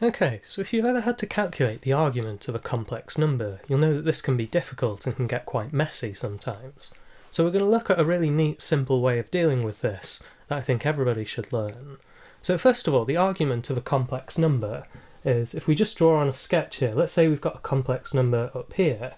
Okay, so if you've ever had to calculate the argument of a complex number, you'll know that this can be difficult and can get quite messy sometimes. So we're going to look at a really neat, simple way of dealing with this that I think everybody should learn. So first of all, the argument of a complex number is, if we just draw on a sketch here, let's say we've got a complex number up here,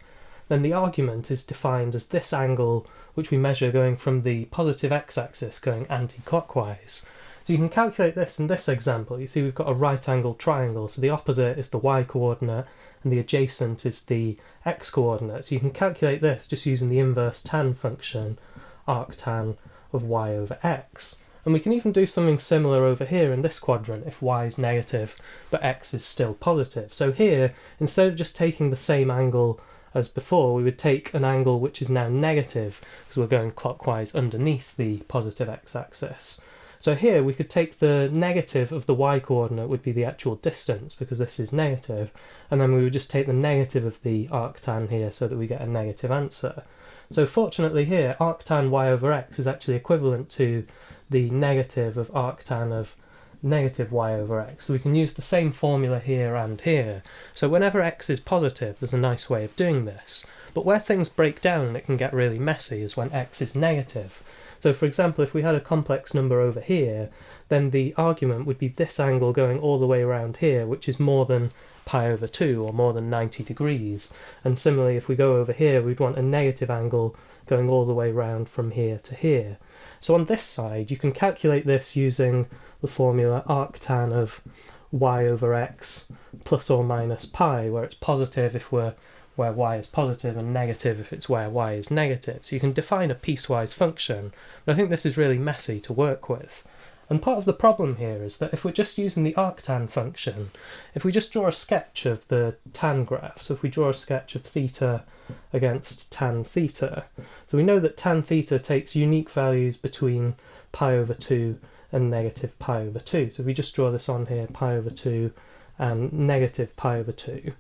then the argument is defined as this angle which we measure going from the positive x-axis going anti-clockwise. So you can calculate this in this example. You see we've got a right-angled triangle, so the opposite is the y-coordinate and the adjacent is the x-coordinate. So you can calculate this just using the inverse tan function, arctan of y over x. And we can even do something similar over here in this quadrant if y is negative but x is still positive. So here, instead of just taking the same angle as before, we would take an angle which is now negative because we're going clockwise underneath the positive x-axis. So here we could take the negative of the y-coordinate would be the actual distance because this is negative, and then we would just take the negative of the arctan here so that we get a negative answer. So fortunately here, arctan y over x is actually equivalent to the negative of arctan of negative y over x. So we can use the same formula here and here. So whenever x is positive, there's a nice way of doing this. But where things break down and it can get really messy is when x is negative. So for example, if we had a complex number over here, then the argument would be this angle going all the way around here, which is more than pi over 2, or more than 90 degrees. And similarly, if we go over here, we'd want a negative angle going all the way around from here to here. So on this side, you can calculate this using the formula arctan of y over x plus or minus pi, where it's positive if we're where y is positive and negative if it's where y is negative. So you can define a piecewise function, but I think this is really messy to work with. And part of the problem here is that if we're just using the arctan function, if we just draw a sketch of the tan graph, so if we draw a sketch of theta against tan theta, so we know that tan theta takes unique values between pi over 2 and negative pi over 2. So if we just draw this on here, pi over 2 and negative pi over 2,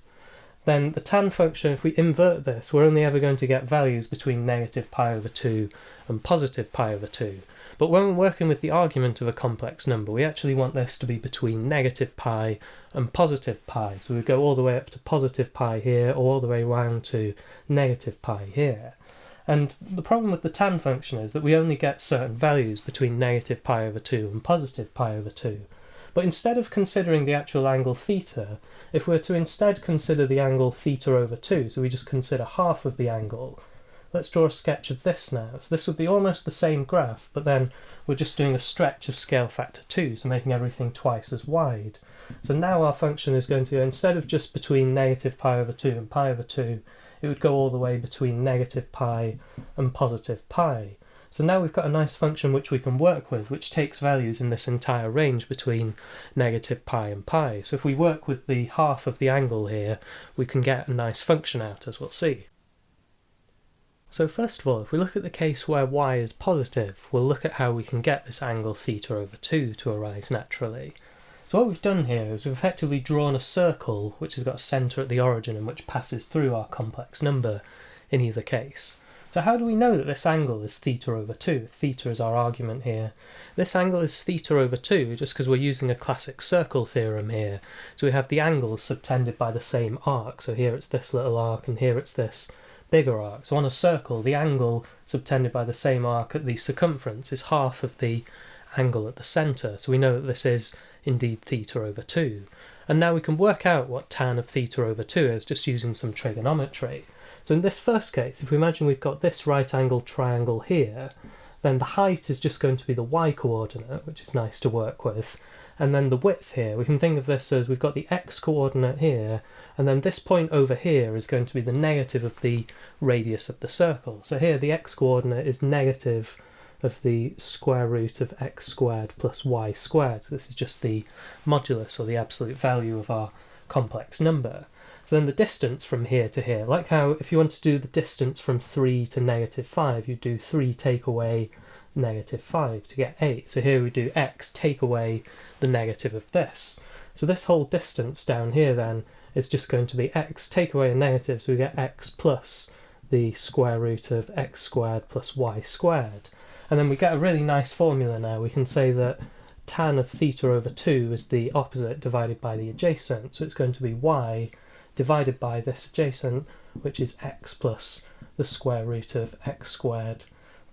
then the tan function, if we invert this, we're only ever going to get values between negative pi over 2 and positive pi over 2. But when we're working with the argument of a complex number, we actually want this to be between negative pi and positive pi. So we go all the way up to positive pi here, or all the way around to negative pi here. And the problem with the tan function is that we only get certain values between negative pi over 2 and positive pi over 2. But instead of considering the actual angle theta, if we're to instead consider the angle theta over 2, so we just consider half of the angle, let's draw a sketch of this now. So this would be almost the same graph, but then we're just doing a stretch of scale factor 2, so making everything twice as wide. So now our function is going to, instead of just between negative pi over 2 and pi over 2, it would go all the way between negative pi and positive pi. So now we've got a nice function which we can work with, which takes values in this entire range between negative pi and pi. So if we work with the half of the angle here, we can get a nice function out, as we'll see. So first of all, if we look at the case where y is positive, we'll look at how we can get this angle theta over 2 to arise naturally. So what we've done here is we've effectively drawn a circle which has got a centre at the origin and which passes through our complex number in either case. So how do we know that this angle is theta over 2? Theta is our argument here. This angle is theta over 2 just because we're using a classic circle theorem here. So we have the angles subtended by the same arc. So here it's this little arc and here it's this bigger arc. So on a circle, the angle subtended by the same arc at the circumference is half of the angle at the centre. So we know that this is indeed theta over 2. And now we can work out what tan of theta over 2 is just using some trigonometry. So in this first case, if we imagine we've got this right-angled triangle here, then the height is just going to be the y-coordinate, which is nice to work with, and then the width here, we can think of this as we've got the x-coordinate here, and then this point over here is going to be the negative of the radius of the circle. So here the x-coordinate is negative of the square root of x squared plus y squared. So this is just the modulus, or the absolute value of our complex number. So then the distance from here to here, like how if you want to do the distance from 3 to negative 5, you do 3 take away negative 5 to get 8. So here we do x take away the negative of this. So this whole distance down here then is just going to be x take away a negative, so we get x plus the square root of x squared plus y squared. And then we get a really nice formula now. We can say that tan of theta over 2 is the opposite divided by the adjacent, so it's going to be y divided by this adjacent, which is x plus the square root of x squared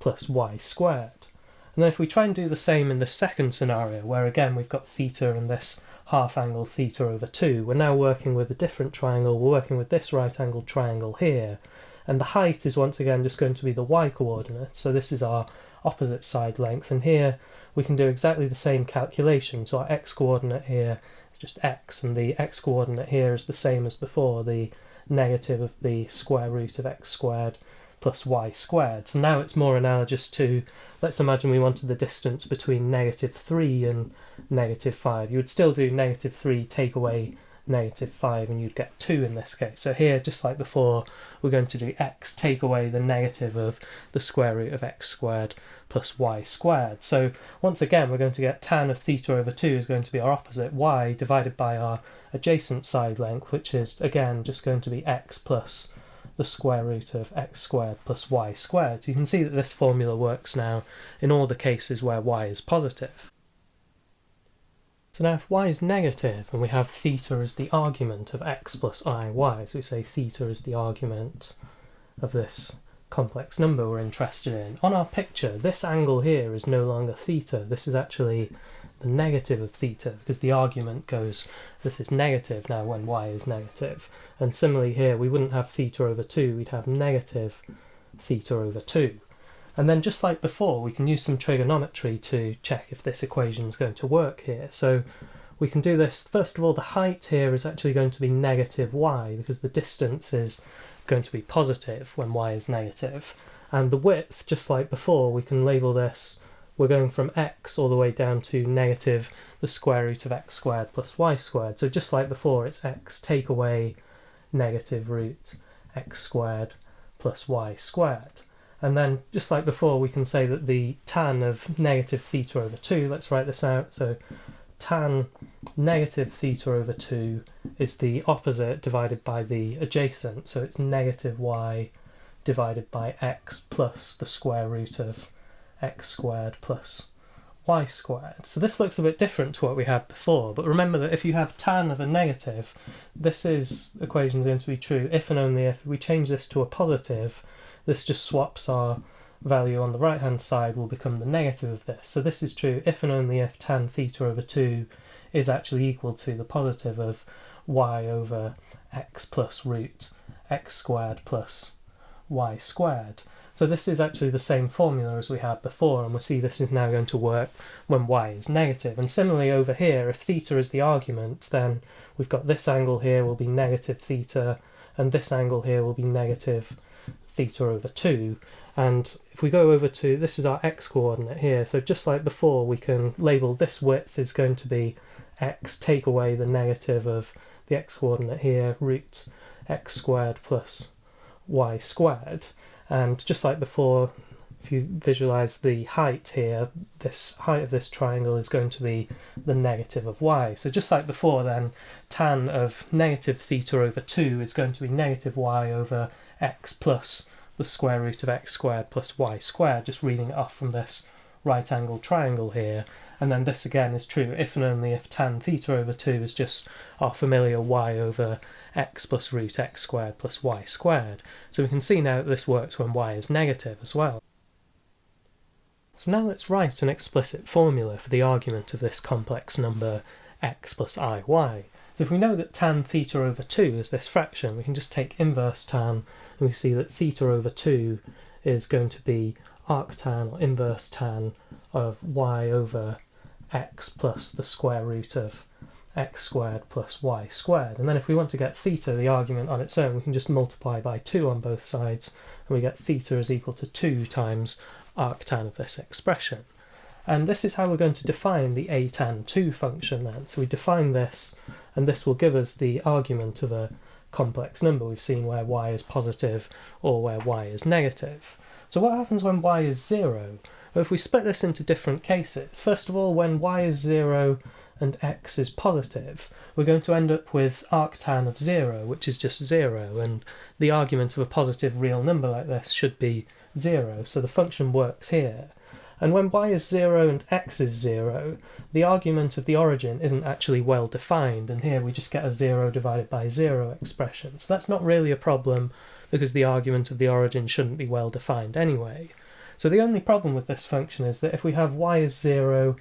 plus y squared. And then if we try and do the same in the second scenario, where again we've got theta and this half angle theta over 2, we're now working with a different triangle. We're working with this right angled triangle here, and the height is once again just going to be the y coordinate, so this is our opposite side length, and here we can do exactly the same calculation. So our x coordinate here is just x, and the x coordinate here is the same as before, the negative of the square root of x squared plus y squared. So now it's more analogous to, let's imagine we wanted the distance between -3 and -5. You would still do -3 take away -5 and you'd get 2 in this case. So here, just like before, we're going to do x take away the negative of the square root of x squared plus y squared. So once again we're going to get tan of theta over 2 is going to be our opposite, y, divided by our adjacent side length, which is again just going to be x plus the square root of x squared plus y squared. You can see that this formula works now in all the cases where y is positive. So now if y is negative and we have theta as the argument of x plus iy, so we say theta is the argument of this complex number we're interested in, on our picture this angle here is no longer theta, this is actually the negative of theta, because the argument goes, this is negative now when y is negative. And similarly here we wouldn't have theta over 2, we'd have negative theta over 2. And then just like before, we can use some trigonometry to check if this equation is going to work here. So we can do this. First of all, the height here is actually going to be negative y, because the distance is going to be positive when y is negative. And the width, just like before, we can label this, we're going from x all the way down to negative the square root of x squared plus y squared. So just like before, it's x take away negative root x squared plus y squared. And then, just like before, we can say that the tan of negative theta over 2, let's write this out, so tan negative theta over 2 is the opposite divided by the adjacent, so it's negative y divided by x plus the square root of x squared plus y squared. So this looks a bit different to what we had before, but remember that if you have tan of a negative, this equation is going to be true if and only if we change this to a positive. This just swaps our value on the right hand side will become the negative of this. So this is true if and only if tan theta over 2 is actually equal to the positive of y over x plus root x squared plus y squared. So this is actually the same formula as we had before, and we'll see this is now going to work when y is negative. And similarly over here, if theta is the argument, then we've got this angle here will be negative theta, and this angle here will be negative theta over 2. And if we go over to, this is our x coordinate here, so just like before we can label this width is going to be x take away the negative of the x coordinate here, root x squared plus y squared. And just like before, if you visualize the height here, this height of this triangle is going to be the negative of y. So just like before then, tan of negative theta over 2 is going to be negative y over x plus the square root of x squared plus y squared, just reading it off from this right angled triangle here. And then this again is true if and only if tan theta over 2 is just our familiar y over x plus root x squared plus y squared. So we can see now that this works when y is negative as well. So now let's write an explicit formula for the argument of this complex number x plus iy. So if we know that tan theta over 2 is this fraction, we can just take inverse tan, and we see that theta over 2 is going to be arctan or inverse tan of y over x plus the square root of x squared plus y squared. And then if we want to get theta, the argument on its own, we can just multiply by 2 on both sides, and we get theta is equal to 2 times arctan of this expression. And this is how we're going to define the atan2 function then. So we define this, and this will give us the argument of a complex number. We've seen where y is positive or where y is negative. So what happens when y is 0? Well, if we split this into different cases, first of all, when y is 0 and x is positive, we're going to end up with arctan of 0, which is just 0, and the argument of a positive real number like this should be 0, so the function works here. And when y is 0 and x is 0, the argument of the origin isn't actually well defined, and here we just get a 0 divided by 0 expression. So that's not really a problem, because the argument of the origin shouldn't be well defined anyway. So the only problem with this function is that if we have y is 0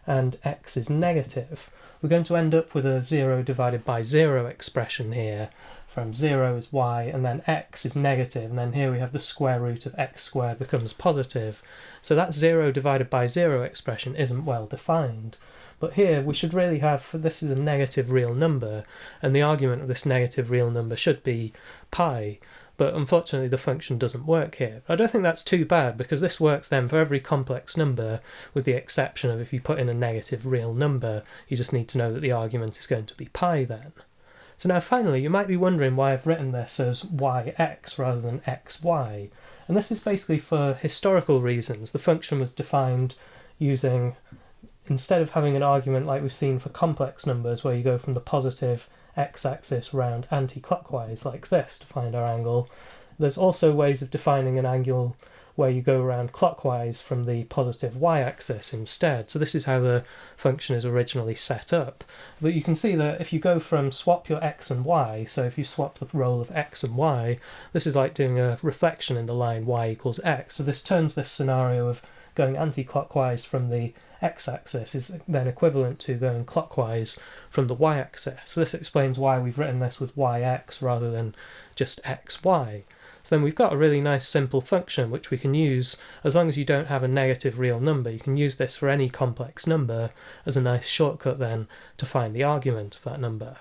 and x is negative, we're going to end up with a 0 divided by 0 expression here. From 0 is y, and then x is negative, and then here we have the square root of x squared becomes positive. So that 0 divided by 0 expression isn't well defined. But here we should really have, this is a negative real number, and the argument of this negative real number should be pi. But unfortunately the function doesn't work here. I don't think that's too bad, because this works then for every complex number, with the exception of if you put in a negative real number, you just need to know that the argument is going to be pi then. So now finally, you might be wondering why I've written this as yx rather than xy. And this is basically for historical reasons. The function was defined using, instead of having an argument like we've seen for complex numbers, where you go from the positive x-axis round anti-clockwise like this to find our angle, there's also ways of defining an angle where you go around clockwise from the positive y-axis instead. So this is how the function is originally set up. But you can see that if you go from swap your x and y, so if you swap the role of x and y, this is like doing a reflection in the line y equals x. So this turns this scenario of going anti-clockwise from the x-axis is then equivalent to going clockwise from the y-axis. So this explains why we've written this with yx rather than just xy. So then we've got a really nice simple function which we can use as long as you don't have a negative real number. You can use this for any complex number as a nice shortcut then to find the argument of that number.